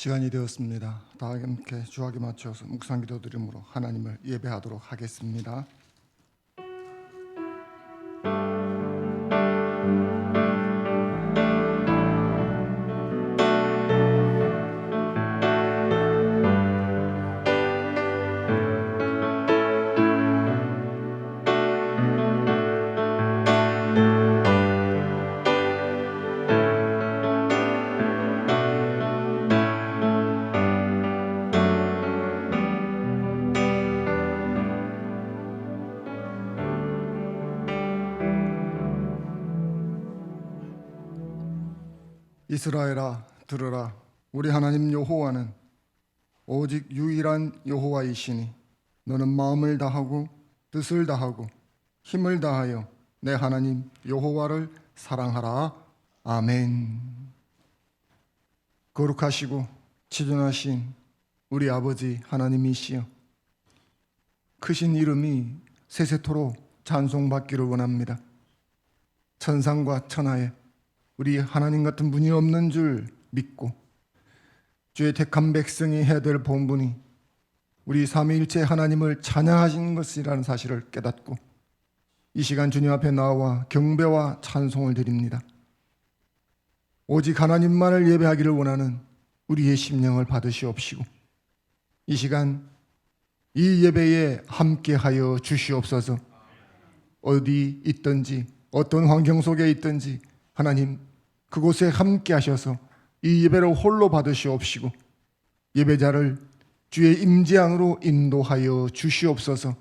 시간이 되었습니다. 다 함께 주하게 맞춰서 묵상기도 드림으로 하나님을 예배하도록 하겠습니다. 이스라엘아 들으라. 우리 하나님 여호와는 오직 유일한 여호와이시니 너는 마음을 다하고 뜻을 다하고 힘을 다하여 내 하나님 여호와를 사랑하라. 아멘. 거룩하시고 치존하신 우리 아버지 하나님이시여, 크신 이름이 세세토록 찬송받기를 원합니다. 천상과 천하에 우리 하나님 같은 분이 없는 줄 믿고 주의 택한 백성이 해야 될 본분이 우리 삼위일체 하나님을 찬양하신 것이라는 사실을 깨닫고 이 시간 주님 앞에 나와 경배와 찬송을 드립니다. 오직 하나님만을 예배하기를 원하는 우리의 심령을 받으시옵시고 이 시간 이 예배에 함께하여 주시옵소서. 어디 있든지 어떤 환경 속에 있든지 하나님 그곳에 함께 하셔서 이 예배를 홀로 받으시옵시고 예배자를 주의 임재 안으로 인도하여 주시옵소서.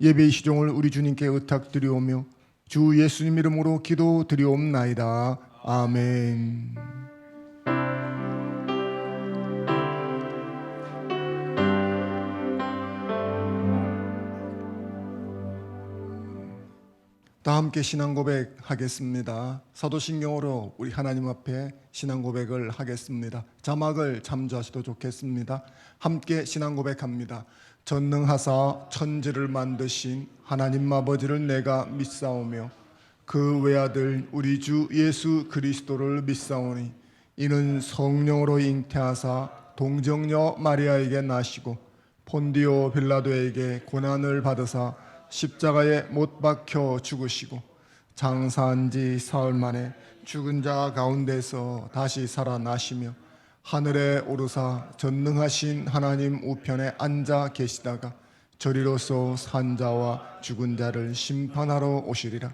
예배의 시종을 우리 주님께 의탁드리오며 주 예수님 이름으로 기도드리옵나이다. 아멘. 다 함께 신앙 고백하겠습니다. 사도신경으로 우리 하나님 앞에 신앙 고백을 하겠습니다. 자막을 참조하셔도 좋겠습니다. 함께 신앙 고백합니다. 전능하사 천지를 만드신 하나님 아버지를 내가 믿사오며 그 외아들 우리 주 예수 그리스도를 믿사오니 이는 성령으로 잉태하사 동정녀 마리아에게 나시고 폰디오 빌라도에게 고난을 받으사 십자가에 못 박혀 죽으시고 장사한 지 사흘 만에 죽은 자 가운데서 다시 살아나시며 하늘에 오르사 전능하신 하나님 우편에 앉아 계시다가 저리로서 산 자와 죽은 자를 심판하러 오시리라.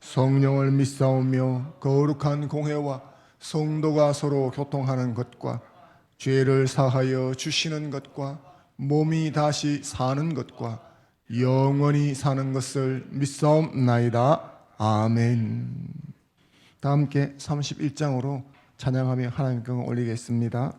성령을 믿사오며 거룩한 공회와 성도가 서로 교통하는 것과 죄를 사하여 주시는 것과 몸이 다시 사는 것과 영원히 사는 것을 믿사옵나이다. 아멘. 다 함께 31장으로 찬양하며 하나님께 올리겠습니다.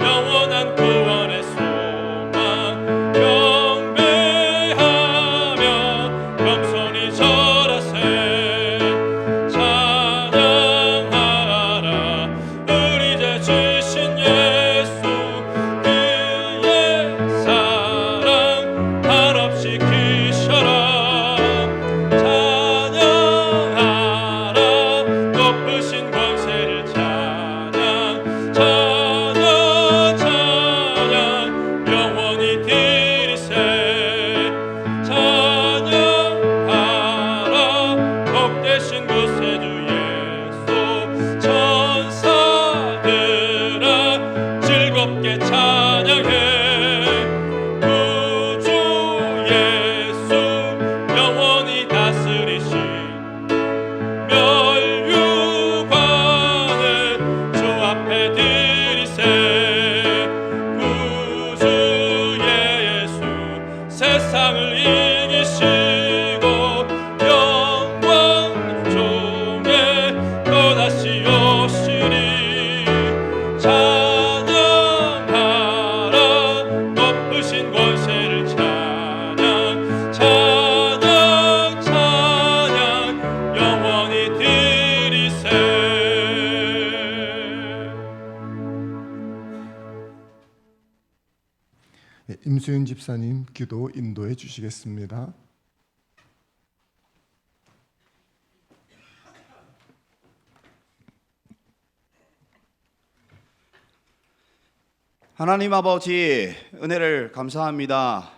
영원한 구원의 소망 경배하며 김수윤 집사님 기도 인도해 주시겠습니다. 하나님 아버지, 은혜를 감사합니다.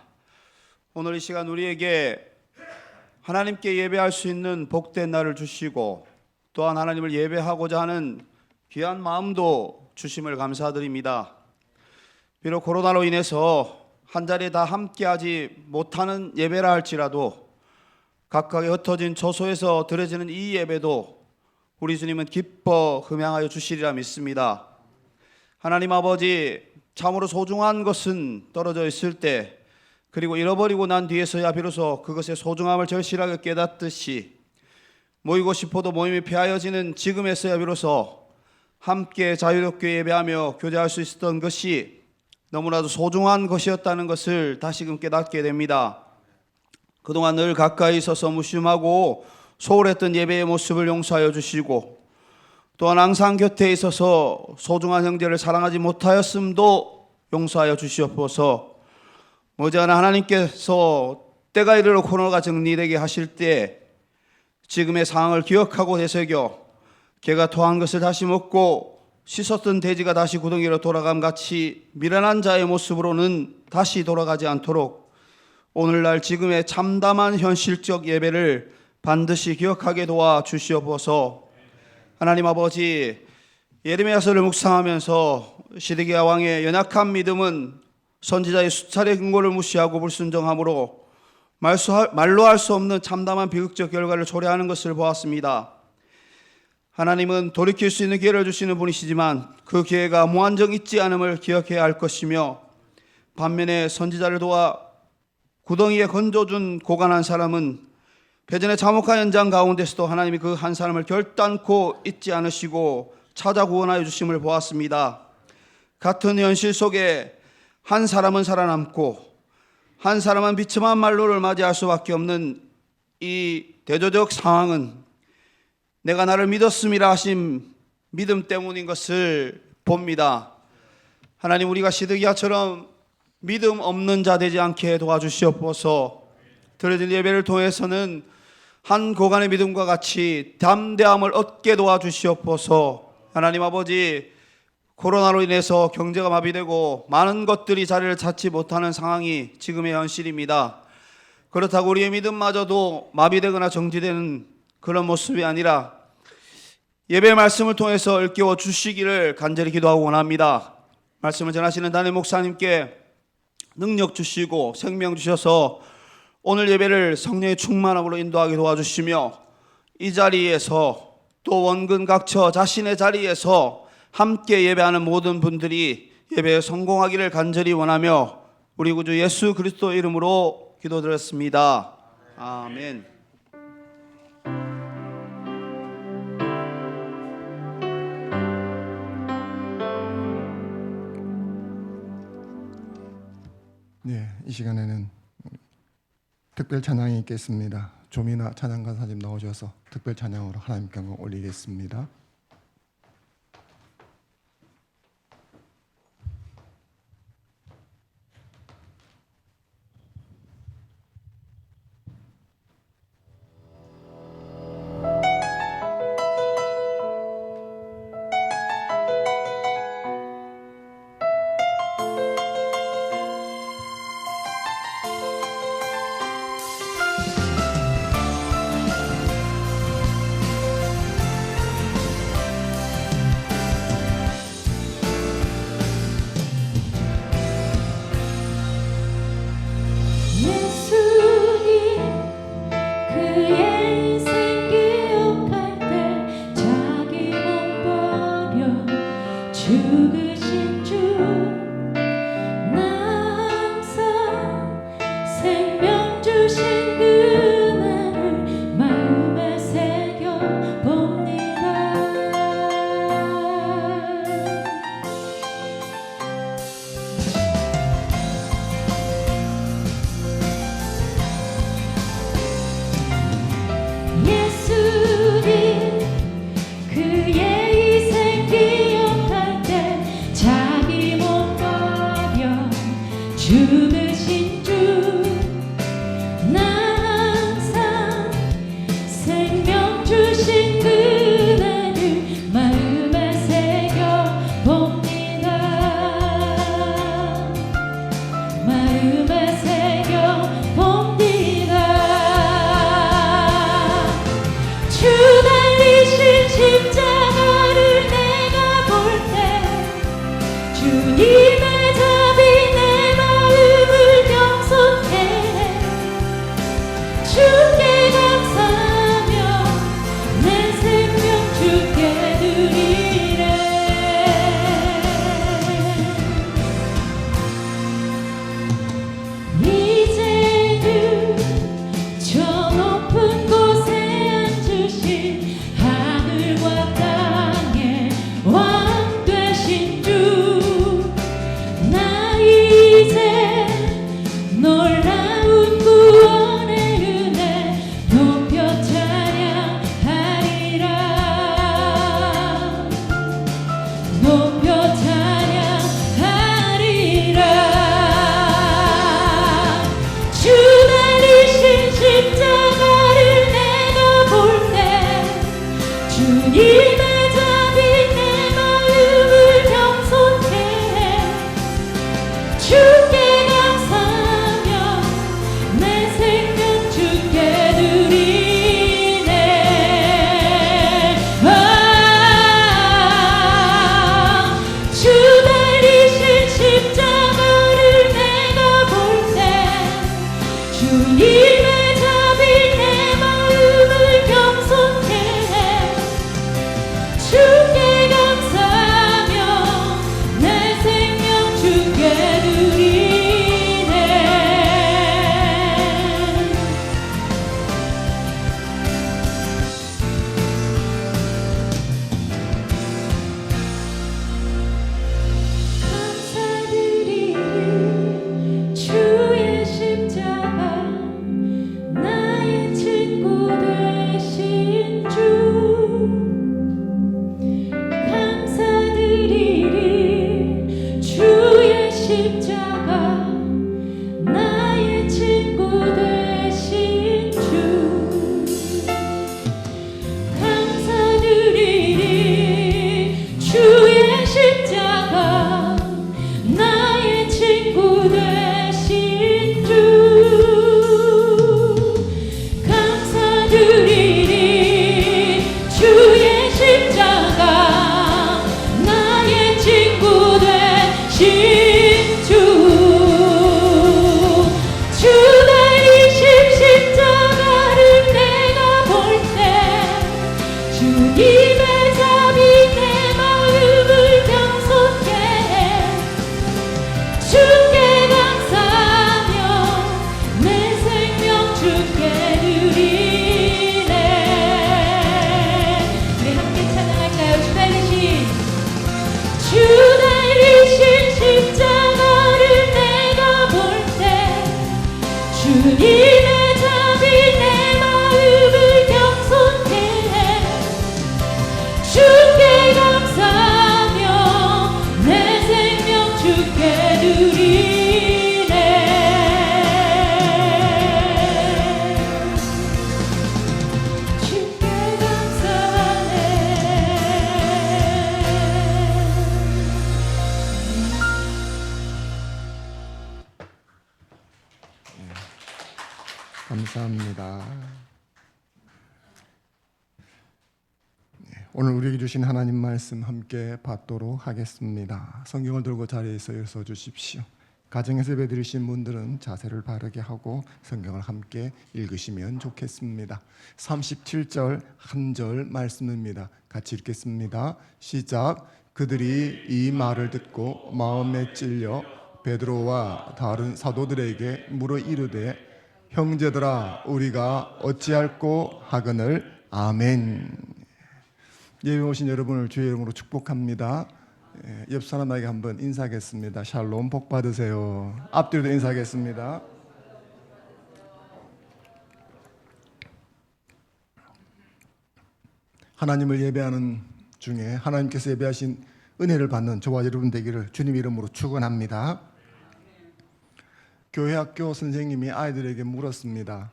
오늘 이 시간 우리에게 하나님께 예배할 수 있는 복된 날을 주시고 또한 하나님을 예배하고자 하는 귀한 마음도 주심을 감사드립니다. 비록 코로나로 인해서 한자리에 다 함께하지 못하는 예배라 할지라도 각각의 흩어진 처소에서 드려지는 이 예배도 우리 주님은 기뻐 흠양하여 주시리라 믿습니다. 하나님 아버지, 참으로 소중한 것은 떨어져 있을 때 그리고 잃어버리고 난 뒤에서야 비로소 그것의 소중함을 절실하게 깨닫듯이 모이고 싶어도 모임이 피하여지는 지금에서야 비로소 함께 자유롭게 예배하며 교제할 수 있었던 것이 너무나도 소중한 것이었다는 것을 다시금 깨닫게 됩니다. 그동안 늘 가까이 있어서 무심하고 소홀했던 예배의 모습을 용서하여 주시고 또한 항상 곁에 있어서 소중한 형제를 사랑하지 못하였음도 용서하여 주시옵소서. 머지않아 하나님께서 때가 이르러 코로나가 정리되게 하실 때 지금의 상황을 기억하고 되새겨 개가 토한 것을 다시 먹고 씻었던 돼지가 다시 구덩이로 돌아감 같이 미련한 자의 모습으로는 다시 돌아가지 않도록 오늘날 지금의 참담한 현실적 예배를 반드시 기억하게 도와 주시옵소서. 하나님 아버지, 예레미야서를 묵상하면서 시드기야 왕의 연약한 믿음은 선지자의 수차례 경고를 무시하고 불순종함으로 말로 할 수 없는 참담한 비극적 결과를 초래하는 것을 보았습니다. 하나님은 돌이킬 수 있는 기회를 주시는 분이시지만 그 기회가 무한정 있지 않음을 기억해야 할 것이며 반면에 선지자를 도와 구덩이에 건져준 고간한 사람은 배전의 참혹한 현장 가운데서도 하나님이 그 한 사람을 결단코 잊지 않으시고 찾아 구원하여 주심을 보았습니다. 같은 현실 속에 한 사람은 살아남고 한 사람은 비참한 말로를 맞이할 수밖에 없는 이 대조적 상황은 내가 나를 믿었음이라 하신 믿음 때문인 것을 봅니다. 하나님, 우리가 시드기야처럼 믿음 없는 자 되지 않게 도와주시옵소서. 드려진 예배를 통해서는 한 고간의 믿음과 같이 담대함을 얻게 도와주시옵소서. 하나님 아버지, 코로나로 인해서 경제가 마비되고 많은 것들이 자리를 찾지 못하는 상황이 지금의 현실입니다. 그렇다고 우리의 믿음마저도 마비되거나 정지되는 그런 모습이 아니라 예배 말씀을 통해서 일깨워 주시기를 간절히 기도하고 원합니다. 말씀을 전하시는 담임 목사님께 능력 주시고 생명 주셔서 오늘 예배를 성령의 충만함으로 인도하게 도와주시며 이 자리에서 또 원근 각처 자신의 자리에서 함께 예배하는 모든 분들이 예배에 성공하기를 간절히 원하며 우리 구주 예수 그리스도 이름으로 기도드렸습니다. 아멘. 네, 이 시간에는 특별 찬양이 있겠습니다. 조미나 찬양가사님 나오셔서 특별 찬양으로 하나님께 영광 올리겠습니다. 감사합니다. 오늘 우리에게 주신 하나님 말씀 함께 받도록 하겠습니다. 성경을 들고 자리에서 서 주십시오. 가정에서 예배드리신 분들은 자세를 바르게 하고 성경을 함께 읽으시면 좋겠습니다. 37절 한 절 말씀입니다. 같이 읽겠습니다. 시작. 그들이 이 말을 듣고 마음에 찔려 베드로와 다른 사도들에게 물어 이르되 형제들아 우리가 어찌할꼬 하거늘. 아멘. 예배 오신 여러분을 주의 이름으로 축복합니다. 옆 사람에게 한번 인사하겠습니다. 샬롬, 복 받으세요. 앞뒤로도 인사하겠습니다. 하나님을 예배하는 중에 하나님께서 예배하신 은혜를 받는 저와 여러분 되기를 주님 이름으로 축원합니다. 교회 학교 선생님이 아이들에게 물었습니다.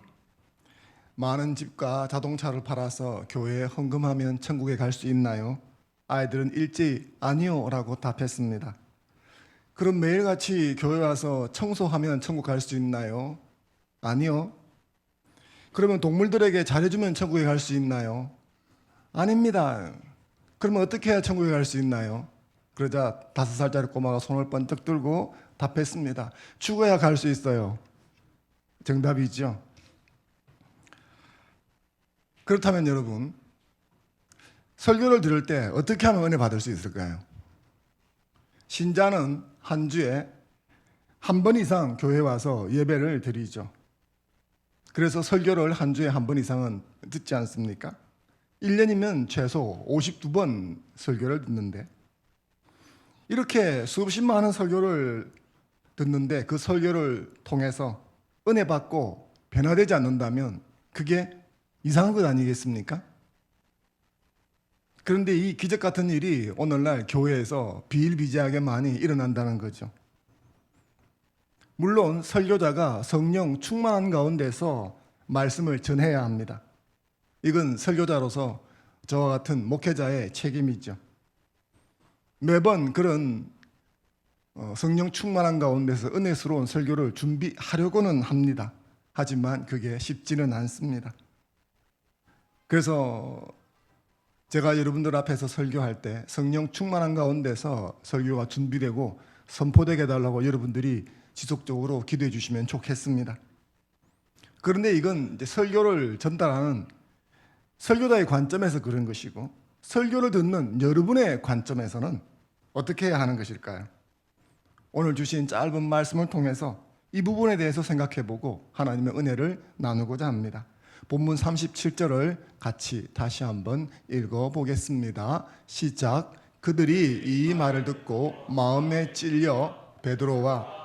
많은 집과 자동차를 팔아서 교회에 헌금하면 천국에 갈 수 있나요? 아이들은 일제히 아니요 라고 답했습니다. 그럼 매일같이 교회 와서 청소하면 천국 갈 수 있나요? 아니요. 그러면 동물들에게 잘해주면 천국에 갈 수 있나요? 아닙니다. 그러면 어떻게 해야 천국에 갈 수 있나요? 그러자 5살짜리 꼬마가 손을 번쩍 들고 답했습니다. 죽어야 갈 수 있어요. 정답이죠. 그렇다면 여러분, 설교를 들을 때 어떻게 하면 은혜 받을 수 있을까요? 신자는 한 주에 한 번 이상 교회 와서 예배를 드리죠. 그래서 설교를 한 주에 한 번 이상은 듣지 않습니까? 1년이면 최소 52번 설교를 듣는데, 이렇게 수없이 많은 설교를 듣는데 그 설교를 통해서 은혜 받고 변화되지 않는다면 그게 이상한 것 아니겠습니까? 그런데 이 기적 같은 일이 오늘날 교회에서 비일비재하게 많이 일어난다는 거죠. 물론 설교자가 성령 충만한 가운데서 말씀을 전해야 합니다. 이건 설교자로서 저와 같은 목회자의 책임이죠. 매번 그런 성령 충만한 가운데서 은혜스러운 설교를 준비하려고는 합니다. 하지만 그게 쉽지는 않습니다. 그래서 제가 여러분들 앞에서 설교할 때 성령 충만한 가운데서 설교가 준비되고 선포되게 해달라고 여러분들이 지속적으로 기도해 주시면 좋겠습니다. 그런데 이건 이제 설교를 전달하는 설교자의 관점에서 그런 것이고, 설교를 듣는 여러분의 관점에서는 어떻게 해야 하는 것일까요? 오늘 주신 짧은 말씀을 통해서 이 부분에 대해서 생각해보고 하나님의 은혜를 나누고자 합니다. 본문 37절을 같이 다시 한번 읽어보겠습니다. 시작. 그들이 이 말을 듣고 마음에 찔려 베드로와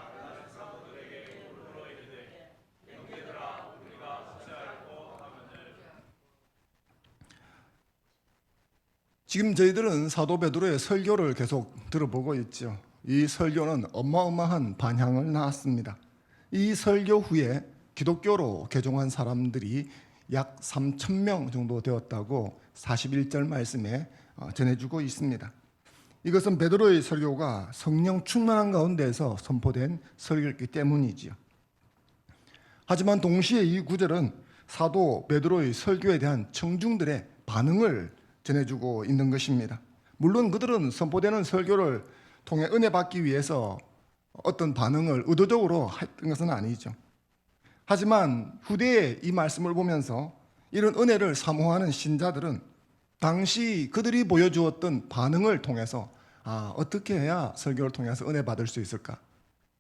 지금 저희들은 사도 베드로의 설교를 계속 들어보고 있죠. 이 설교는 어마어마한 반향을 낳았습니다. 이 설교 후에 기독교로 개종한 사람들이 약 3,000명 정도 되었다고 41절 말씀에 전해주고 있습니다. 이것은 베드로의 설교가 성령 충만한 가운데에서 선포된 설교였기 때문이지요. 하지만 동시에 이 구절은 사도 베드로의 설교에 대한 청중들의 반응을 전해주고 있는 것입니다. 물론 그들은 선포되는 설교를 통해 은혜 받기 위해서 어떤 반응을 의도적으로 했던 것은 아니죠. 하지만 후대에 이 말씀을 보면서 이런 은혜를 사모하는 신자들은 당시 그들이 보여주었던 반응을 통해서 어떻게 해야 설교를 통해서 은혜 받을 수 있을까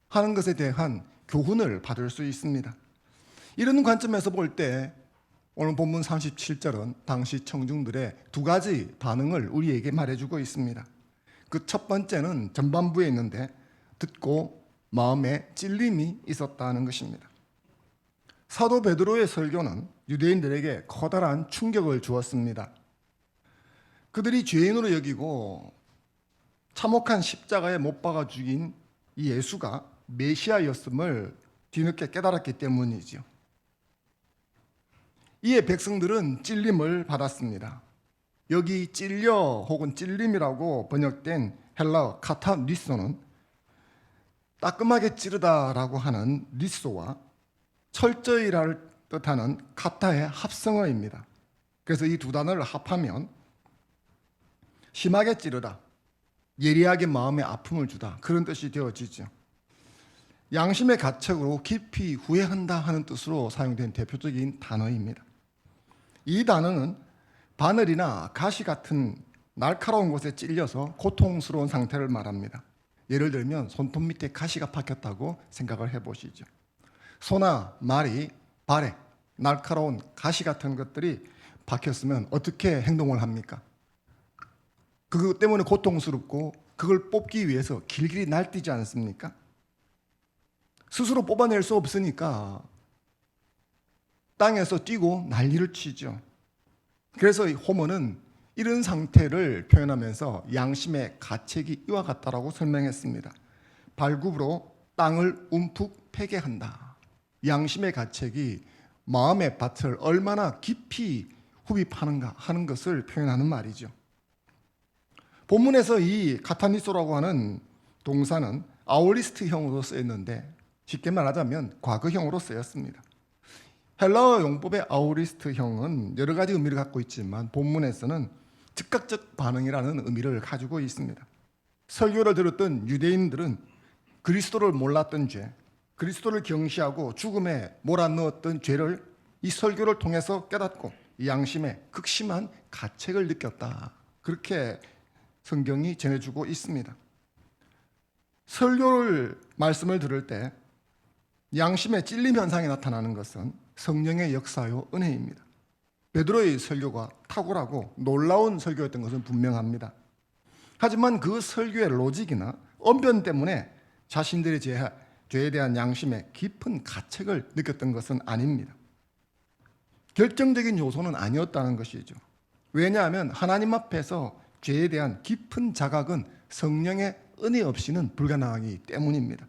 하는 것에 대한 교훈을 받을 수 있습니다. 이런 관점에서 볼 때 오늘 본문 37절은 당시 청중들의 두 가지 반응을 우리에게 말해주고 있습니다. 그 첫 번째는 전반부에 있는데 듣고 마음에 찔림이 있었다는 것입니다. 사도 베드로의 설교는 유대인들에게 커다란 충격을 주었습니다. 그들이 죄인으로 여기고 참혹한 십자가에 못 박아 죽인 이 예수가 메시아였음을 뒤늦게 깨달았기 때문이죠. 이에 백성들은 찔림을 받았습니다. 여기 찔려 혹은 찔림이라고 번역된 헬라어 카타니소는 따끔하게 찌르다라고 하는 니소와 철저히라는 뜻하는 카타의 합성어입니다. 그래서 이 두 단어를 합하면 심하게 찌르다, 예리하게 마음에 아픔을 주다, 그런 뜻이 되어지죠. 양심의 가책으로 깊이 후회한다 하는 뜻으로 사용된 대표적인 단어입니다. 이 단어는 바늘이나 가시 같은 날카로운 곳에 찔려서 고통스러운 상태를 말합니다. 예를 들면 손톱 밑에 가시가 박혔다고 생각을 해보시죠. 소나 말이 발에 날카로운 가시 같은 것들이 박혔으면 어떻게 행동을 합니까? 그것 때문에 고통스럽고 그걸 뽑기 위해서 길길이 날뛰지 않습니까? 스스로 뽑아낼 수 없으니까 땅에서 뛰고 난리를 치죠. 그래서 이 호모는 이런 상태를 표현하면서 양심의 가책이 이와 같다라고 설명했습니다. 발굽으로 땅을 움푹 패게 한다. 양심의 가책이 마음의 밭을 얼마나 깊이 흡입하는가 하는 것을 표현하는 말이죠. 본문에서 이 카타니소라고 하는 동사는 아오리스트형으로 쓰였는데 쉽게 말하자면 과거형으로 쓰였습니다. 헬라어 용법의 아오리스트형은 여러 가지 의미를 갖고 있지만 본문에서는 즉각적 반응이라는 의미를 가지고 있습니다. 설교를 들었던 유대인들은 그리스도를 몰랐던 죄, 그리스도를 경시하고 죽음에 몰아넣었던 죄를 이 설교를 통해서 깨닫고 이 양심에 극심한 가책을 느꼈다. 그렇게 성경이 전해주고 있습니다. 설교를 말씀을 들을 때 양심의 찔림 현상이 나타나는 것은 성령의 역사요 은혜입니다. 베드로의 설교가 탁월하고 놀라운 설교였던 것은 분명합니다. 하지만 그 설교의 로직이나 언변 때문에 자신들의 죄에 대한 양심의 깊은 가책을 느꼈던 것은 아닙니다. 결정적인 요소는 아니었다는 것이죠. 왜냐하면 하나님 앞에서 죄에 대한 깊은 자각은 성령의 은혜 없이는 불가능하기 때문입니다.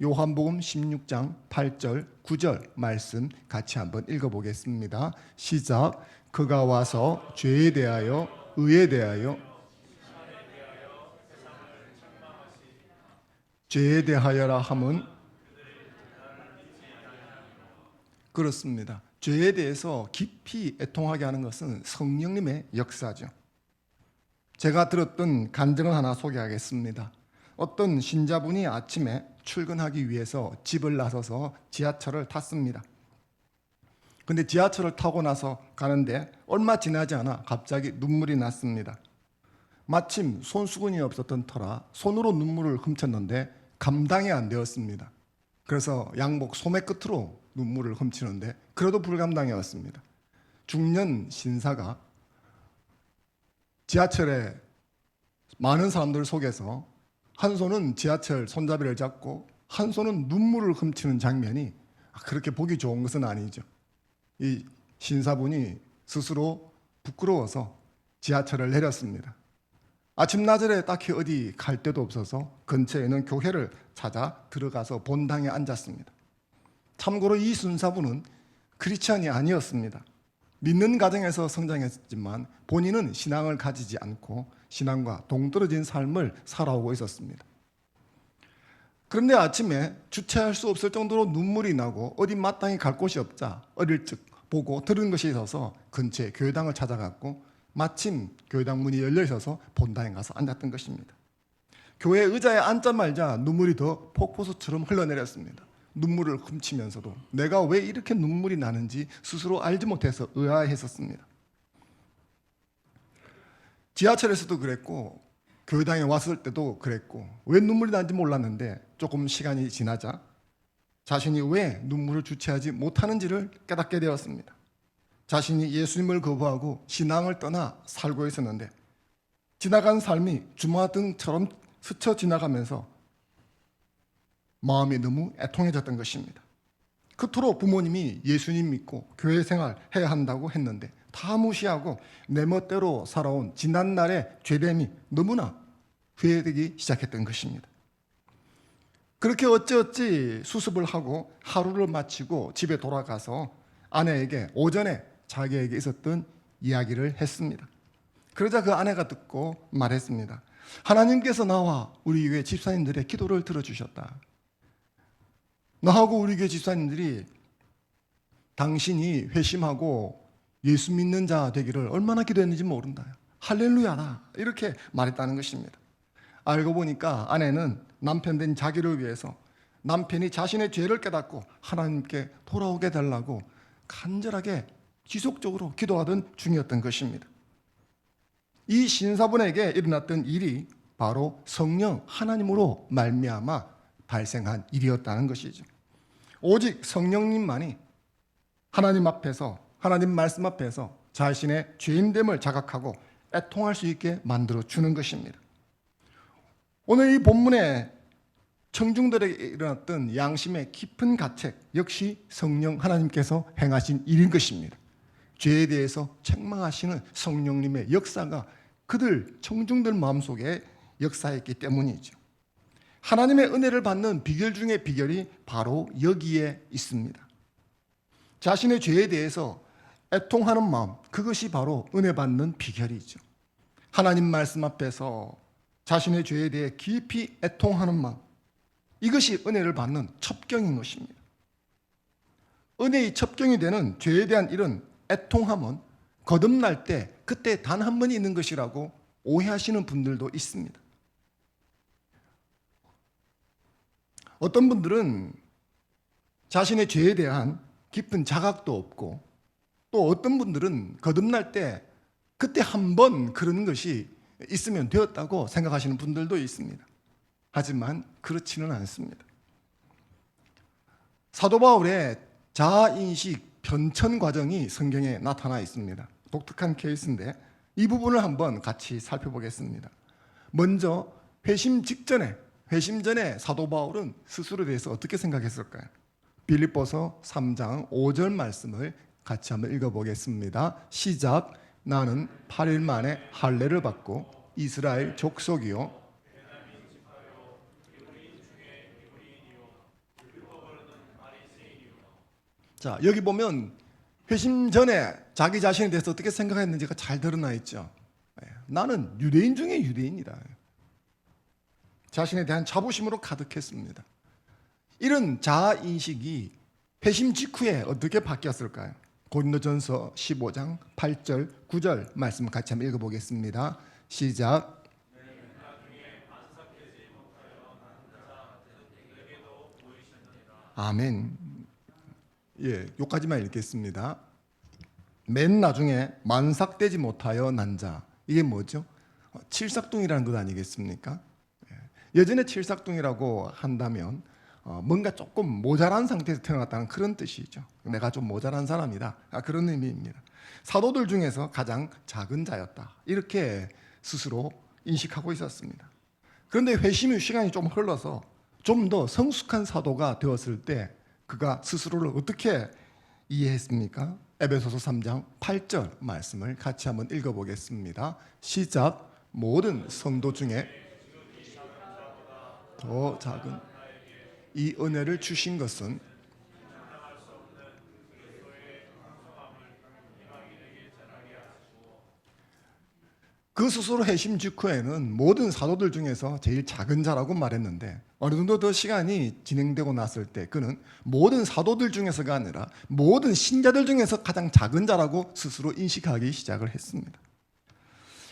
요한복음 16장 8절 9절 말씀 같이 한번 읽어보겠습니다. 시작. 그가 와서 죄에 대하여 의에 대하여 죄에 대하여라 함은 그렇습니다. 죄에 대해서 깊이 애통하게 하는 것은 성령님의 역사죠. 제가 들었던 간증을 하나 소개하겠습니다. 어떤 신자분이 아침에 출근하기 위해서 집을 나서서 지하철을 탔습니다. 근데 지하철을 타고 나서 가는데 얼마 지나지 않아 갑자기 눈물이 났습니다. 마침 손수건이 없었던 터라 손으로 눈물을 훔쳤는데 감당이 안 되었습니다. 그래서 양복 소매 끝으로 눈물을 훔치는데 그래도 불감당이었습니다. 중년 신사가 지하철에 많은 사람들 속에서 한 손은 지하철 손잡이를 잡고 한 손은 눈물을 훔치는 장면이 그렇게 보기 좋은 것은 아니죠. 이 신사분이 스스로 부끄러워서 지하철을 내렸습니다. 아침나절에 딱히 어디 갈 데도 없어서 근처에 있는 교회를 찾아 들어가서 본당에 앉았습니다. 참고로 이 순사분은 크리스찬이 아니었습니다. 믿는 가정에서 성장했지만 본인은 신앙을 가지지 않고 신앙과 동떨어진 삶을 살아오고 있었습니다. 그런데 아침에 주체할 수 없을 정도로 눈물이 나고 어디 마땅히 갈 곳이 없자 어릴 적 보고 들은 것이 있어서 근처에 교회당을 찾아갔고 마침 교회당 문이 열려 있어서 본당에 가서 앉았던 것입니다. 교회 의자에 앉자마자 눈물이 더 폭포수처럼 흘러내렸습니다. 눈물을 훔치면서도 내가 왜 이렇게 눈물이 나는지 스스로 알지 못해서 의아해했었습니다. 지하철에서도 그랬고 교회당에 왔을 때도 그랬고 왜 눈물이 나는지 몰랐는데 조금 시간이 지나자 자신이 왜 눈물을 주체하지 못하는지를 깨닫게 되었습니다. 자신이 예수님을 거부하고 신앙을 떠나 살고 있었는데 지나간 삶이 주마등처럼 스쳐 지나가면서 마음이 너무 애통해졌던 것입니다. 그토록 부모님이 예수님 믿고 교회 생활 해야 한다고 했는데 다 무시하고 내 멋대로 살아온 지난날의 죄됨이 너무나 후회되기 시작했던 것입니다. 그렇게 어찌어찌 수습을 하고 하루를 마치고 집에 돌아가서 아내에게 오전에 자기에게 있었던 이야기를 했습니다. 그러자 그 아내가 듣고 말했습니다. 하나님께서 나와 우리 교회 집사님들의 기도를 들어주셨다. 나하고 우리 교회 집사님들이 당신이 회심하고 예수 믿는 자 되기를 얼마나 기도했는지 모른다. 할렐루야다. 이렇게 말했다는 것입니다. 알고 보니까 아내는 남편 된 자기를 위해서 남편이 자신의 죄를 깨닫고 하나님께 돌아오게 달라고 간절하게 지속적으로 기도하던 중이었던 것입니다. 이 신사분에게 일어났던 일이 바로 성령 하나님으로 말미암아 발생한 일이었다는 것이죠. 오직 성령님만이 하나님 앞에서, 하나님 말씀 앞에서 자신의 죄인됨을 자각하고 애통할 수 있게 만들어 주는 것입니다. 오늘 이 본문에 청중들에게 일어났던 양심의 깊은 가책 역시 성령 하나님께서 행하신 일인 것입니다. 죄에 대해서 책망하시는 성령님의 역사가 그들 청중들 마음속에 역사했기 때문이죠. 하나님의 은혜를 받는 비결 중에 비결이 바로 여기에 있습니다. 자신의 죄에 대해서 애통하는 마음, 그것이 바로 은혜 받는 비결이죠. 하나님 말씀 앞에서 자신의 죄에 대해 깊이 애통하는 마음, 이것이 은혜를 받는 첩경인 것입니다. 은혜의 첩경이 되는 죄에 대한 이런 애통함은 거듭날 때 그때 단 한 번이 있는 것이라고 오해하시는 분들도 있습니다. 어떤 분들은 자신의 죄에 대한 깊은 자각도 없고, 또 어떤 분들은 거듭날 때 그때 한 번 그런 것이 있으면 되었다고 생각하시는 분들도 있습니다. 하지만 그렇지는 않습니다. 사도 바울의 자아인식 변천 과정이 성경에 나타나 있습니다. 독특한 케이스인데 이 부분을 한번 같이 살펴보겠습니다. 먼저 회심 전에 사도 바울은 스스로에 대해서 어떻게 생각했을까요? 빌립보서 3장 5절 말씀을 같이 한번 읽어보겠습니다. 시작. 나는 8일 만에 할례를 받고 이스라엘 족속이요 자, 여기 보면 회심 전에 자기 자신에 대해서 어떻게 생각했는지가 잘 드러나 있죠. 나는 유대인 중에 유대인이다. 자신에 대한 자부심으로 가득했습니다. 이런 자아인식이 회심 직후에 어떻게 바뀌었을까요? 고린도전서 15장 8절 9절 말씀 같이 한번 읽어보겠습니다. 시작. 아멘. 예, 여기까지만 읽겠습니다. 맨 나중에 만삭되지 못하여 난 자. 이게 뭐죠? 칠삭둥이라는 것 아니겠습니까? 예전에 칠삭둥이라고 한다면 뭔가 조금 모자란 상태에서 태어났다는 그런 뜻이죠. 내가 좀 모자란 사람이다. 그런 의미입니다. 사도들 중에서 가장 작은 자였다. 이렇게 스스로 인식하고 있었습니다. 그런데 회심 후 시간이 좀 흘러서 좀 더 성숙한 사도가 되었을 때 그가 스스로를 어떻게 이해했습니까? 에베소서 3장 8절 말씀을 같이 한번 읽어보겠습니다. 시작. 모든 성도 중에 더 작은 이 은혜를 주신 것은 그 스스로 회심 직후에는 모든 사도들 중에서 제일 작은 자라고 말했는데 어느 정도 더 시간이 진행되고 났을 때 그는 모든 사도들 중에서가 아니라 모든 신자들 중에서 가장 작은 자라고 스스로 인식하기 시작을 했습니다.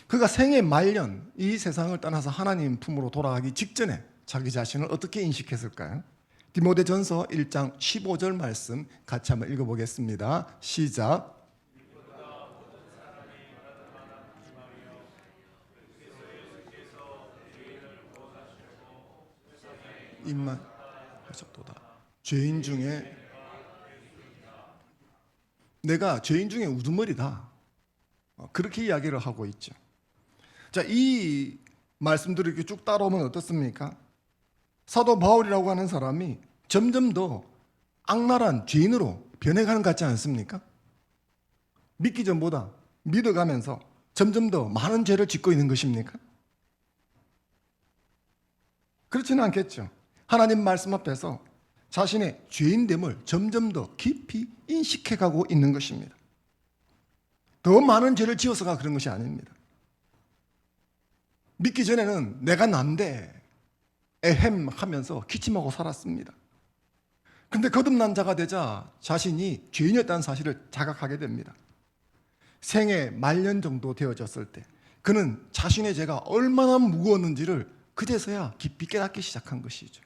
그가 생애 말년 이 세상을 떠나서 하나님 품으로 돌아가기 직전에 자기 자신을 어떻게 인식했을까요? 디모데전서 1장 15절 말씀 같이 한번 읽어보겠습니다. 시작. 입만 하셨도다. 죄인 중에 내가 죄인 중에 우두머리다. 그렇게 이야기를 하고 있죠. 자, 이 말씀들을 이렇게 쭉 따라오면 어떻습니까? 사도 바울이라고 하는 사람이 점점 더 악랄한 죄인으로 변해가는 것 같지 않습니까? 믿기 전보다 믿어가면서 점점 더 많은 죄를 짓고 있는 것입니까? 그렇지는 않겠죠. 하나님 말씀 앞에서 자신의 죄인됨을 점점 더 깊이 인식해가고 있는 것입니다. 더 많은 죄를 지어서가 그런 것이 아닙니다. 믿기 전에는 내가 난데 에헴 하면서 기침하고 살았습니다. 근데 거듭난 자가 되자 자신이 죄인이었다는 사실을 자각하게 됩니다. 생애 말년 정도 되어졌을 때 그는 자신의 죄가 얼마나 무거웠는지를 그제서야 깊이 깨닫기 시작한 것이죠.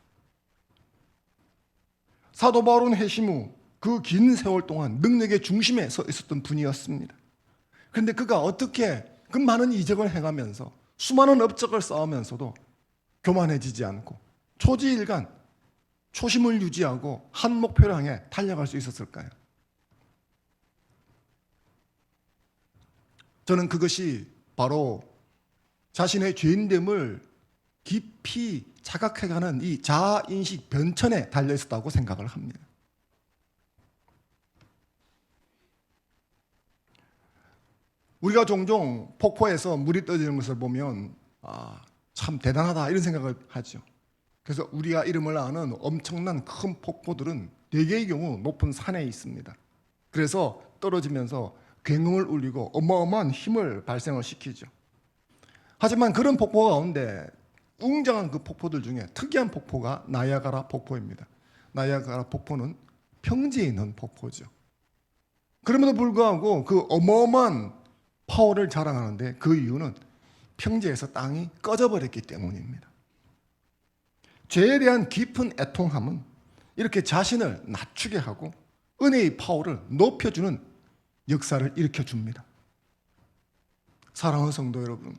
사도 바울은 회심 후 그 긴 세월 동안 능력의 중심에 서 있었던 분이었습니다. 그런데 그가 어떻게 그 많은 이적을 행하면서 수많은 업적을 쌓으면서도 교만해지지 않고 초지일간 초심을 유지하고 한 목표를 향해 달려갈 수 있었을까요? 저는 그것이 바로 자신의 죄인됨을 깊이 자각해가는 이 자아인식 변천에 달려있었다고 생각을 합니다. 우리가 종종 폭포에서 물이 떨어지는 것을 보면 참 대단하다 이런 생각을 하죠. 그래서 우리가 이름을 아는 엄청난 큰 폭포들은 대개의 경우 높은 산에 있습니다. 그래서 떨어지면서 굉음을 울리고 어마어마한 힘을 발생을 시키죠. 하지만 그런 폭포 가운데 웅장한 그 폭포들 중에 특이한 폭포가 나이아가라 폭포입니다. 나이아가라 폭포는 평지에 있는 폭포죠. 그럼에도 불구하고 그 어마어마한 파워를 자랑하는데 그 이유는 평지에서 땅이 꺼져버렸기 때문입니다. 죄에 대한 깊은 애통함은 이렇게 자신을 낮추게 하고 은혜의 파워를 높여주는 역사를 일으켜줍니다. 사랑하는 성도 여러분,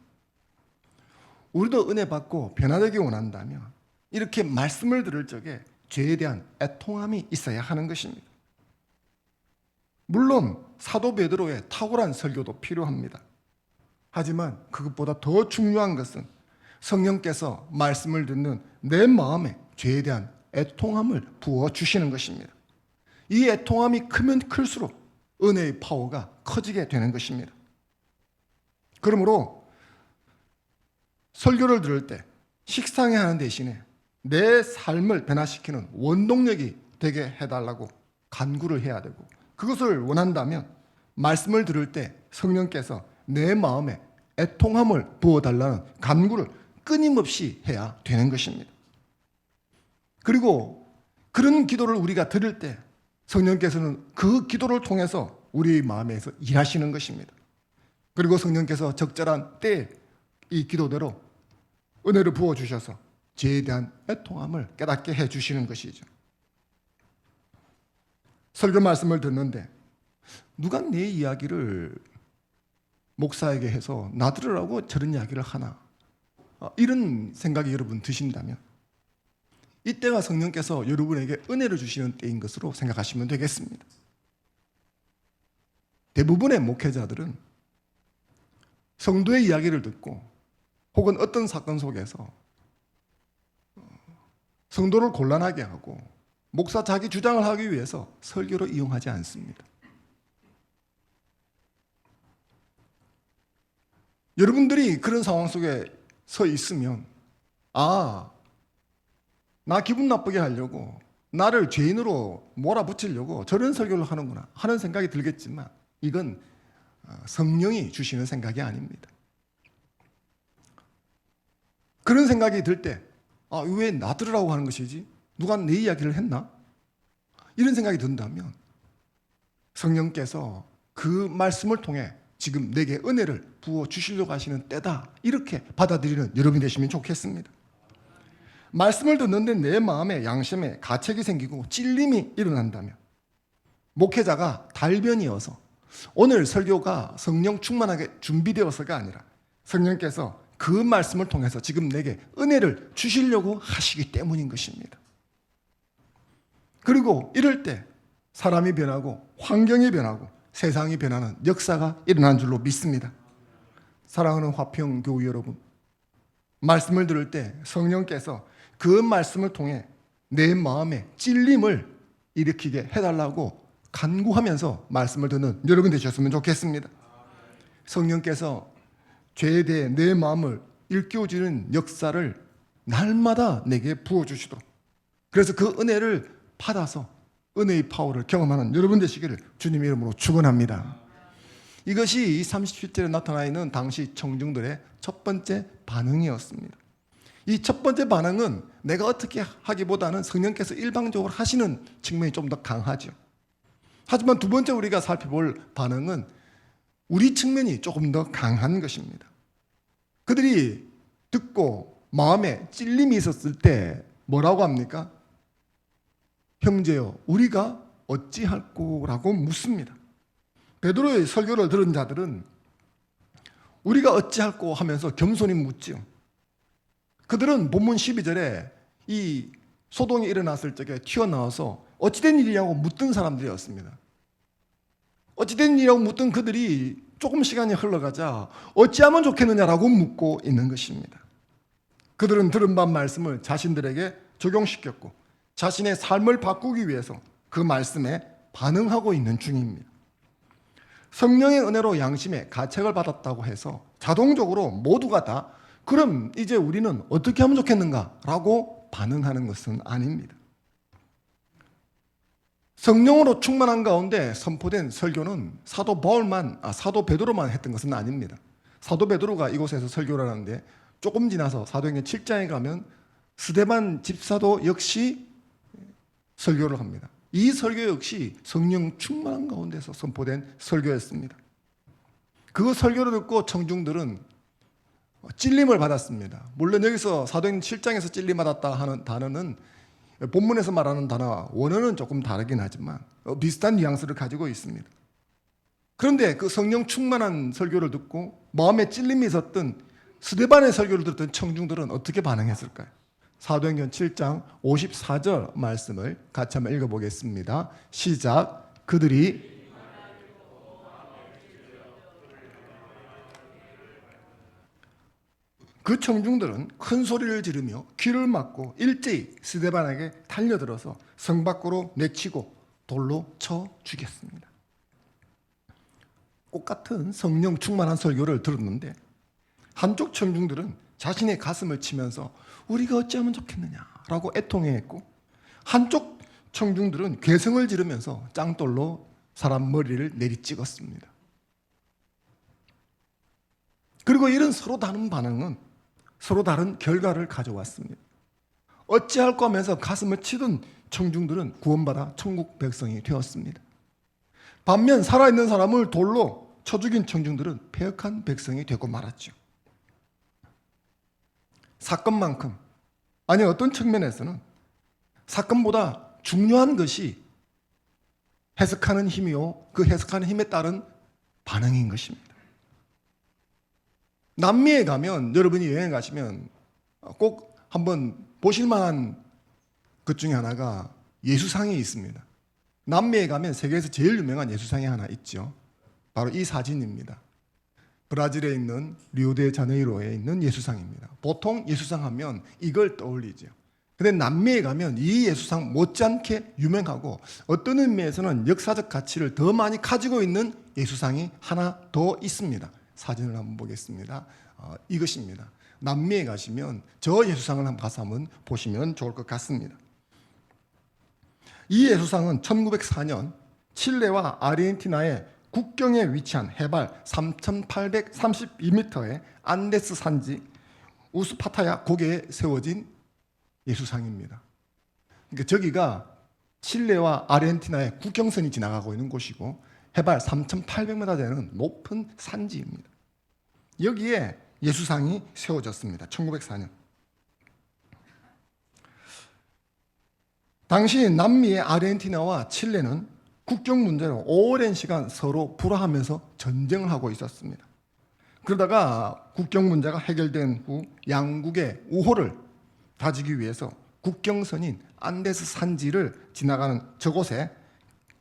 우리도 은혜 받고 변화되기 원한다면 이렇게 말씀을 들을 적에 죄에 대한 애통함이 있어야 하는 것입니다. 물론 사도 베드로의 탁월한 설교도 필요합니다. 하지만 그것보다 더 중요한 것은 성령께서 말씀을 듣는 내 마음에 죄에 대한 애통함을 부어주시는 것입니다. 이 애통함이 크면 클수록 은혜의 파워가 커지게 되는 것입니다. 그러므로 설교를 들을 때 식상해 하는 대신에 내 삶을 변화시키는 원동력이 되게 해달라고 간구를 해야 되고, 그것을 원한다면 말씀을 들을 때 성령께서 내 마음에 애통함을 부어달라는 간구를 끊임없이 해야 되는 것입니다. 그리고 그런 기도를 우리가 들을 때 성령께서는 그 기도를 통해서 우리 마음에서 일하시는 것입니다. 그리고 성령께서 적절한 때에 이 기도대로 은혜를 부어주셔서 죄에 대한 애통함을 깨닫게 해주시는 것이죠. 설교 말씀을 듣는데 누가 내 이야기를 목사에게 해서 나 들으라고 저런 이야기를 하나, 이런 생각이 여러분 드신다면 이때가 성령께서 여러분에게 은혜를 주시는 때인 것으로 생각하시면 되겠습니다. 대부분의 목회자들은 성도의 이야기를 듣고 혹은 어떤 사건 속에서 성도를 곤란하게 하고 목사 자기 주장을 하기 위해서 설교를 이용하지 않습니다. 여러분들이 그런 상황 속에 서 있으면 나 기분 나쁘게 하려고, 나를 죄인으로 몰아붙이려고 저런 설교를 하는구나 하는 생각이 들겠지만 이건 성령이 주시는 생각이 아닙니다. 그런 생각이 들 때 왜 나 들으라고 하는 것이지? 누가 내 이야기를 했나? 이런 생각이 든다면 성령께서 그 말씀을 통해 지금 내게 은혜를 부어주시려고 하시는 때다, 이렇게 받아들이는 여러분이 되시면 좋겠습니다. 말씀을 듣는데 내 마음에 양심에 가책이 생기고 찔림이 일어난다면 목회자가 달변이어서 오늘 설교가 성령 충만하게 준비되어서가 아니라 성령께서 그 말씀을 통해서 지금 내게 은혜를 주시려고 하시기 때문인 것입니다. 그리고 이럴 때 사람이 변하고 환경이 변하고 세상이 변하는 역사가 일어난 줄로 믿습니다. 사랑하는 화평교우 여러분, 말씀을 들을 때 성령께서 그 말씀을 통해 내 마음에 찔림을 일으키게 해달라고 간구하면서 말씀을 듣는 여러분 되셨으면 좋겠습니다. 성령께서 죄에 대해 내 마음을 일깨워주는 역사를 날마다 내게 부어주시도록, 그래서 그 은혜를 받아서 은혜의 파워를 경험하는 여러분 되시기를 주님의 이름으로 축원합니다. 이것이 37절에 나타나 있는 당시 청중들의 첫 번째 반응이었습니다. 이 첫 번째 반응은 내가 어떻게 하기보다는 성령께서 일방적으로 하시는 측면이 좀 더 강하죠. 하지만 두 번째 우리가 살펴볼 반응은 우리 측면이 조금 더 강한 것입니다. 그들이 듣고 마음에 찔림이 있었을 때 뭐라고 합니까? 형제여, 우리가 어찌할꼬라고 묻습니다. 베드로의 설교를 들은 자들은 우리가 어찌할꼬 하면서 겸손히 묻지요. 그들은 본문 12절에 이 소동이 일어났을 적에 튀어나와서 어찌된 일이냐고 묻던 사람들이었습니다. 어찌된 일이라고 묻던 그들이 조금 시간이 흘러가자 어찌하면 좋겠느냐라고 묻고 있는 것입니다. 그들은 들은 바 말씀을 자신들에게 적용시켰고 자신의 삶을 바꾸기 위해서 그 말씀에 반응하고 있는 중입니다. 성령의 은혜로 양심의 가책을 받았다고 해서 자동적으로 모두가 다 그럼 이제 우리는 어떻게 하면 좋겠는가라고 반응하는 것은 아닙니다. 성령으로 충만한 가운데 선포된 설교는 사도 베드로만 했던 것은 아닙니다. 사도 베드로가 이곳에서 설교를 하는데 조금 지나서 사도행전 7장에 가면 스데반 집사도 역시 설교를 합니다. 이 설교 역시 성령 충만한 가운데서 선포된 설교였습니다. 그 설교를 듣고 청중들은 찔림을 받았습니다. 물론 여기서 사도행전 7장에서 찔림 받았다 하는 단어는 본문에서 말하는 단어와 원어는 조금 다르긴 하지만 비슷한 뉘앙스를 가지고 있습니다. 그런데 그 성령 충만한 설교를 듣고 마음에 찔림이 있었던 스데반의 설교를 듣던 청중들은 어떻게 반응했을까요? 사도행전 7장 54절 말씀을 같이 한번 읽어보겠습니다. 시작. 그들이 그 청중들은 큰 소리를 지르며 귀를 막고 일제히 스데반에게 달려들어서 성 밖으로 내치고 돌로 쳐 죽였습니다. 똑같은 성령 충만한 설교를 들었는데 한쪽 청중들은 자신의 가슴을 치면서 우리가 어찌하면 좋겠느냐라고 애통해했고 한쪽 청중들은 괴성을 지르면서 짱돌로 사람 머리를 내리찍었습니다. 그리고 이런 서로 다른 반응은 서로 다른 결과를 가져왔습니다. 어찌할까 하면서 가슴을 치던 청중들은 구원받아 천국 백성이 되었습니다. 반면 살아있는 사람을 돌로 쳐 죽인 청중들은 패역한 백성이 되고 말았죠. 사건만큼, 아니 어떤 측면에서는 사건보다 중요한 것이 해석하는 힘이요, 그 해석하는 힘에 따른 반응인 것입니다. 남미에 가면, 여러분이 여행 가시면 꼭 한번 보실 만한 것 중에 하나가 예수상이 있습니다. 남미에 가면 세계에서 제일 유명한 예수상이 하나 있죠. 바로 이 사진입니다. 브라질에 있는 리오데자네이로에 있는 예수상입니다. 보통 예수상 하면 이걸 떠올리죠. 근데 남미에 가면 이 예수상 못지않게 유명하고 어떤 의미에서는 역사적 가치를 더 많이 가지고 있는 예수상이 하나 더 있습니다. 사진을 한번 보겠습니다. 이것입니다. 남미에 가시면 저 예수상을 한번 가서 한번 보시면 좋을 것 같습니다. 이 예수상은 1904년 칠레와 아르헨티나의 국경에 위치한 해발 3,832m의 안데스 산지 우스파타야 고개에 세워진 예수상입니다. 그러니까 저기가 칠레와 아르헨티나의 국경선이 지나가고 있는 곳이고 해발 3,800m 되는 높은 산지입니다. 여기에 예수상이 세워졌습니다. 1904년. 당시 남미의 아르헨티나와 칠레는 국경 문제로 오랜 시간 서로 불화하면서 전쟁을 하고 있었습니다. 그러다가 국경 문제가 해결된 후 양국의 우호를 다지기 위해서 국경선인 안데스 산지를 지나가는 저곳에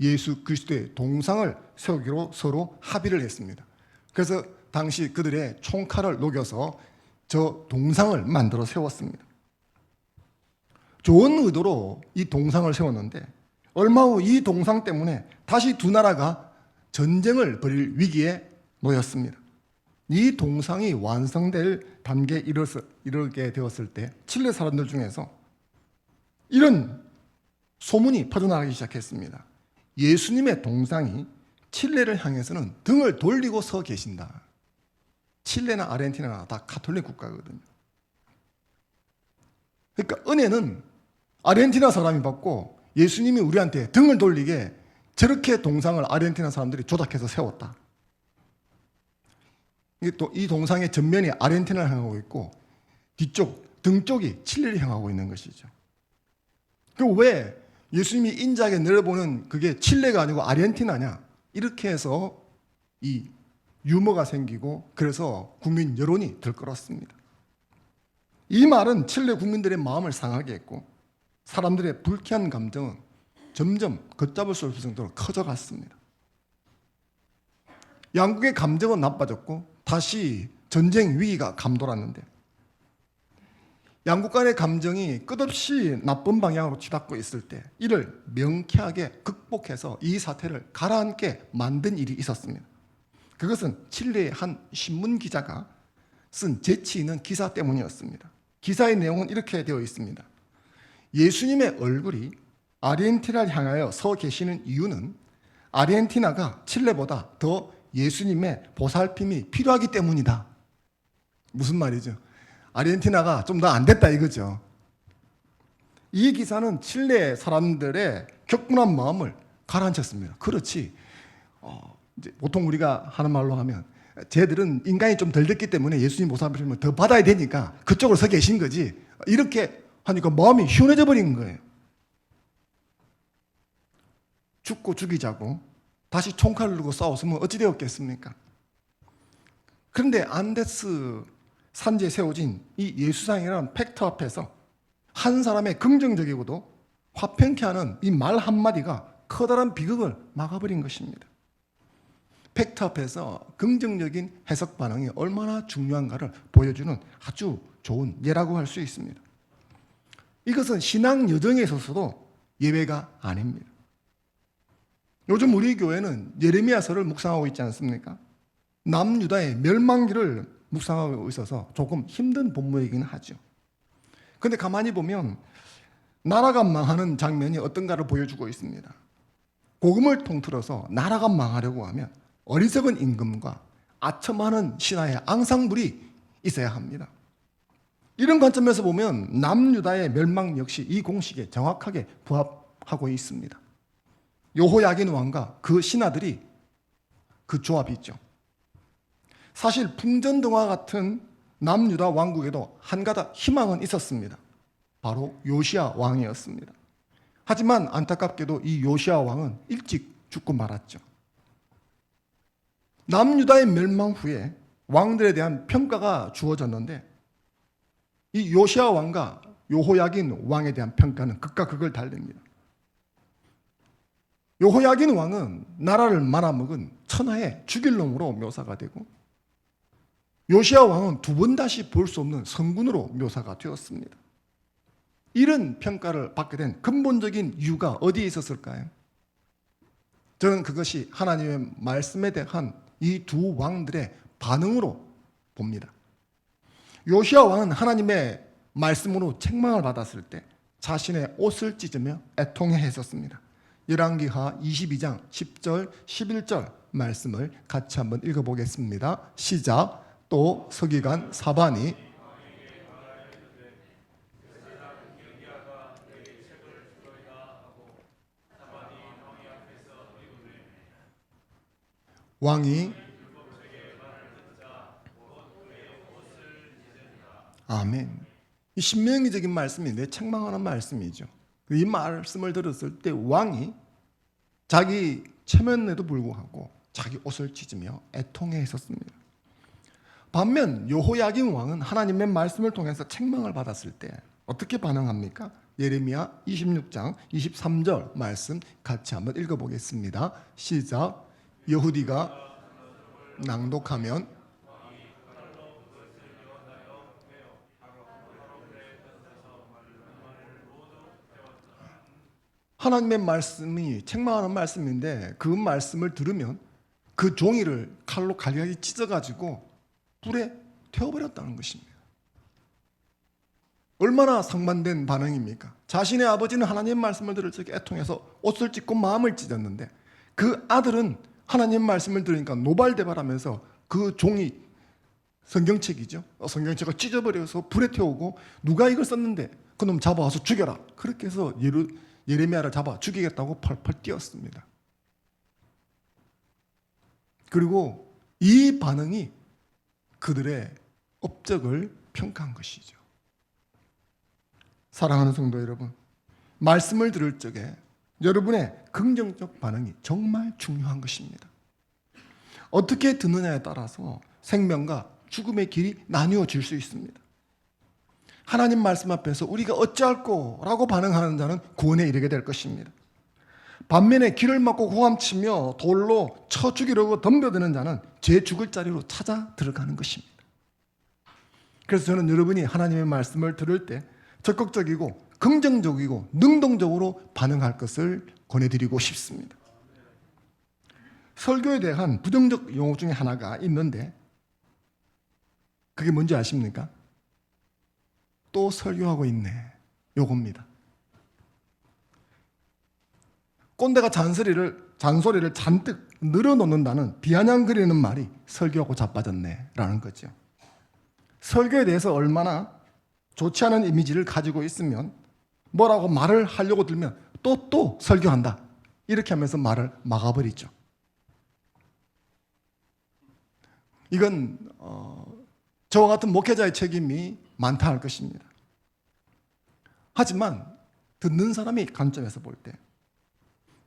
예수 그리스도의 동상을 세우기로 서로 합의를 했습니다. 그래서 당시 그들의 총칼을 녹여서 저 동상을 만들어 세웠습니다. 좋은 의도로 이 동상을 세웠는데 얼마 후 이 동상 때문에 다시 두 나라가 전쟁을 벌일 위기에 놓였습니다. 이 동상이 완성될 단계에 이르게 되었을 때 칠레 사람들 중에서 이런 소문이 퍼져나가기 시작했습니다. 예수님의 동상이 칠레를 향해서는 등을 돌리고 서 계신다. 칠레나 아르헨티나나 다 가톨릭 국가거든요. 그러니까 은혜는 아르헨티나 사람이 받고 예수님이 우리한테 등을 돌리게 저렇게 동상을 아르헨티나 사람들이 조작해서 세웠다. 이 동상의 전면이 아르헨티나를 향하고 있고 뒤쪽 등 쪽이 칠레를 향하고 있는 것이죠. 그럼 왜 예수님이 인자하게 내려보는 그게 칠레가 아니고 아르헨티나냐? 이렇게 해서 이 유머가 생기고 그래서 국민 여론이 들끓었습니다. 이 말은 칠레 국민들의 마음을 상하게 했고 사람들의 불쾌한 감정은 점점 걷잡을 수 없을 정도로 커져갔습니다. 양국의 감정은 나빠졌고 다시 전쟁 위기가 감돌았는데 양국 간의 감정이 끝없이 나쁜 방향으로 치닫고 있을 때 이를 명쾌하게 극복해서 이 사태를 가라앉게 만든 일이 있었습니다. 그것은 칠레의 한 신문 기자가 쓴 재치 있는 기사 때문이었습니다. 기사의 내용은 이렇게 되어 있습니다. 예수님의 얼굴이 아르헨티나를 향하여 서 계시는 이유는 아르헨티나가 칠레보다 더 예수님의 보살핌이 필요하기 때문이다. 무슨 말이죠? 아르헨티나가 좀 더 안 됐다 이거죠. 이 기사는 칠레 사람들의 격분한 마음을 가라앉혔습니다. 그렇지. 이제 보통 우리가 하는 말로 하면 쟤들은 인간이 좀 덜 됐기 때문에 예수님 보살핌을 더 받아야 되니까 그쪽으로 서 계신 거지. 이렇게 하니까 마음이 시원해져 버린 거예요. 죽고 죽이자고 다시 총칼을 들고 싸웠으면 어찌 되었겠습니까? 그런데 안데스 산지에 세워진 이 예수상이라는 팩트 앞에서 한 사람의 긍정적이고도 화평케 하는 이 말 한마디가 커다란 비극을 막아버린 것입니다. 팩트 앞에서 긍정적인 해석 반응이 얼마나 중요한가를 보여주는 아주 좋은 예라고 할 수 있습니다. 이것은 신앙 여정에 있어서도 예외가 아닙니다. 요즘 우리 교회는 예레미야서를 묵상하고 있지 않습니까? 남유다의 멸망기를 묵상하고 있어서 조금 힘든 본문이긴 하죠. 그런데 가만히 보면 나라가 망하는 장면이 어떤가를 보여주고 있습니다. 복음을 통틀어서 나라가 망하려고 하면 어리석은 임금과 아첨하는 신하의 앙상블이 있어야 합니다. 이런 관점에서 보면 남유다의 멸망 역시 이 공식에 정확하게 부합하고 있습니다. 여호야긴 왕과 그 신하들이 그 조합이 있죠. 사실 풍전등화 같은 남유다 왕국에도 한 가닥 희망은 있었습니다. 바로 요시야 왕이었습니다. 하지만 안타깝게도 이 요시야 왕은 일찍 죽고 말았죠. 남유다의 멸망 후에 왕들에 대한 평가가 주어졌는데 이 요시야 왕과 여호야긴 왕에 대한 평가는 극과 극을 달립니다. 여호야긴 왕은 나라를 말아먹은 천하의 죽일놈으로 묘사가 되고 요시야 왕은 두 번 다시 볼 수 없는 성군으로 묘사가 되었습니다. 이런 평가를 받게 된 근본적인 이유가 어디에 있었을까요? 저는 그것이 하나님의 말씀에 대한 이 두 왕들의 반응으로 봅니다. 요시야 왕은 하나님의 말씀으로 책망을 받았을 때 자신의 옷을 찢으며 애통해 했었습니다. 열왕기하 22장 10절 11절 말씀을 같이 한번 읽어보겠습니다. 시작. 또 서기관 사반이 왕이 아멘. 이 신명기적인 말씀인데 책망하는 말씀이죠. 이 말씀을 들었을 때 왕이 자기 체면에도 불구하고 자기 옷을 찢으며 애통해 했었습니다. 반면 여호야긴 왕은 하나님의 말씀을 통해서 책망을 받았을 때 어떻게 반응합니까? 예레미야 26장 23절 말씀 같이 한번 읽어보겠습니다. 시작. 여후디가 낭독하면 하나님의 말씀이 책망하는 말씀인데 그 말씀을 들으면 그 종이를 칼로 갈갈이 찢어가지고 불에 태워버렸다는 것입니다. 얼마나 상반된 반응입니까? 자신의 아버지는 하나님의 말씀을 들을 적에 애통해서 옷을 찢고 마음을 찢었는데 그 아들은 하나님 말씀을 들으니까 노발대발하면서 그 종이 성경책이죠. 성경책을 찢어버려서 불에 태우고 누가 이걸 썼는데 그놈 잡아와서 죽여라. 그렇게 해서 예레미야를 잡아 죽이겠다고 펄펄 뛰었습니다. 그리고 이 반응이 그들의 업적을 평가한 것이죠. 사랑하는 성도 여러분, 말씀을 들을 적에 여러분의 긍정적 반응이 정말 중요한 것입니다. 어떻게 듣느냐에 따라서 생명과 죽음의 길이 나뉘어질 수 있습니다. 하나님 말씀 앞에서 우리가 어찌할꼬 라고 반응하는 자는 구원에 이르게 될 것입니다. 반면에 길을 막고 고함치며 돌로 쳐 죽이려고 덤벼드는 자는 죄 죽을 자리로 찾아 들어가는 것입니다. 그래서 저는 여러분이 하나님의 말씀을 들을 때 적극적이고 긍정적이고 능동적으로 반응할 것을 권해드리고 싶습니다. 설교에 대한 부정적 용어 중에 하나가 있는데 그게 뭔지 아십니까? 또 설교하고 있네. 요겁니다. 꼰대가 잔소리를 잔뜩 늘어놓는다는 비아냥거리는 말이 설교하고 자빠졌네 라는 거죠. 설교에 대해서 얼마나 좋지 않은 이미지를 가지고 있으면 뭐라고 말을 하려고 들면 또 설교한다 이렇게 하면서 말을 막아버리죠. 이건 저와 같은 목회자의 책임이 많다 할 것입니다. 하지만 듣는 사람의 관점에서 볼 때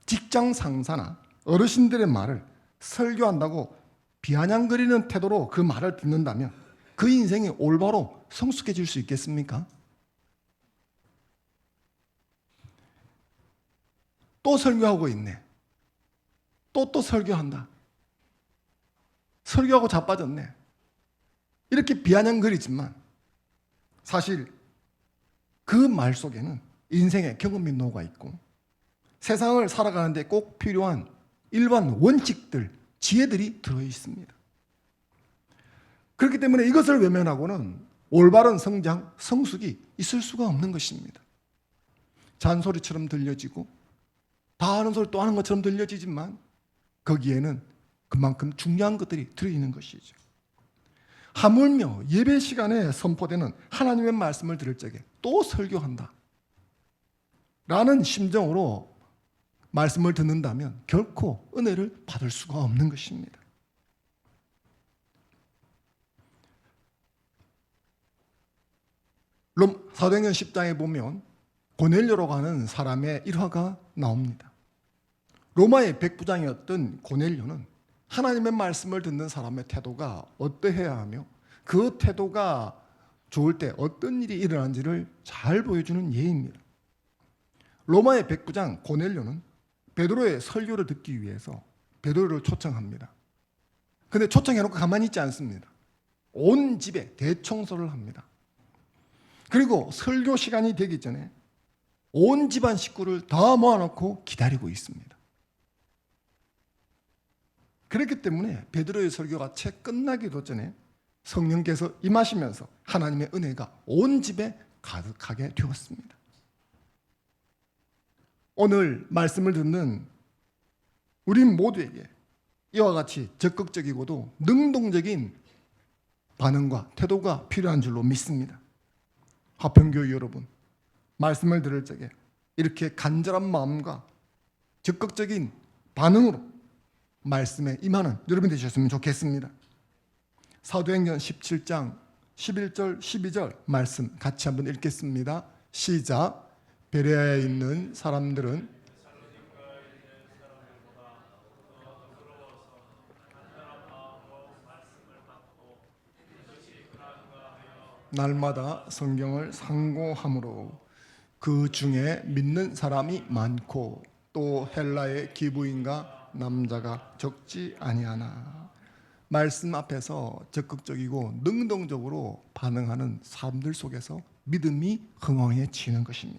직장 상사나 어르신들의 말을 설교한다고 비아냥거리는 태도로 그 말을 듣는다면 그 인생이 올바로 성숙해질 수 있겠습니까? 또 설교하고 있네. 또 설교한다. 설교하고 자빠졌네. 이렇게 비아냥거리지만 사실 그 말 속에는 인생의 경험이 녹아 있고 세상을 살아가는데 꼭 필요한 일반 원칙들, 지혜들이 들어 있습니다. 그렇기 때문에 이것을 외면하고는 올바른 성장, 성숙이 있을 수가 없는 것입니다. 잔소리처럼 들려지고 다 하는 소리 또 하는 것처럼 들려지지만 거기에는 그만큼 중요한 것들이 들어있는 것이죠. 하물며 예배 시간에 선포되는 하나님의 말씀을 들을 적에 또 설교한다 라는 심정으로 말씀을 듣는다면 결코 은혜를 받을 수가 없는 것입니다. 사도행전 10장에 보면 고넬료라고 하는 사람의 일화가 나옵니다. 로마의 백부장이었던 고넬료는 하나님의 말씀을 듣는 사람의 태도가 어떠해야 하며 그 태도가 좋을 때 어떤 일이 일어난지를 잘 보여주는 예입니다. 로마의 백부장 고넬료는 베드로의 설교를 듣기 위해서 베드로를 초청합니다. 그런데 초청해놓고 가만히 있지 않습니다. 온 집에 대청소를 합니다. 그리고 설교 시간이 되기 전에 온 집안 식구를 다 모아놓고 기다리고 있습니다. 그렇기 때문에 베드로의 설교가 채 끝나기도 전에 성령께서 임하시면서 하나님의 은혜가 온 집에 가득하게 되었습니다. 오늘 말씀을 듣는 우리 모두에게 이와 같이 적극적이고도 능동적인 반응과 태도가 필요한 줄로 믿습니다. 화평교회 여러분, 말씀을 들을 적에 이렇게 간절한 마음과 적극적인 반응으로 말씀에 임하는 여러분 되셨으면 좋겠습니다. 사도행전 17장 11절 12절 말씀 같이 한번 읽겠습니다. 시작. 베레아에 있는 사람들은 날마다 성경을 상고함으로 그 중에 믿는 사람이 많고 또 헬라의 기부인과 남자가 적지 아니하나. 말씀 앞에서 적극적이고 능동적으로 반응하는 사람들 속에서 믿음이 흥황해지는 것입니다.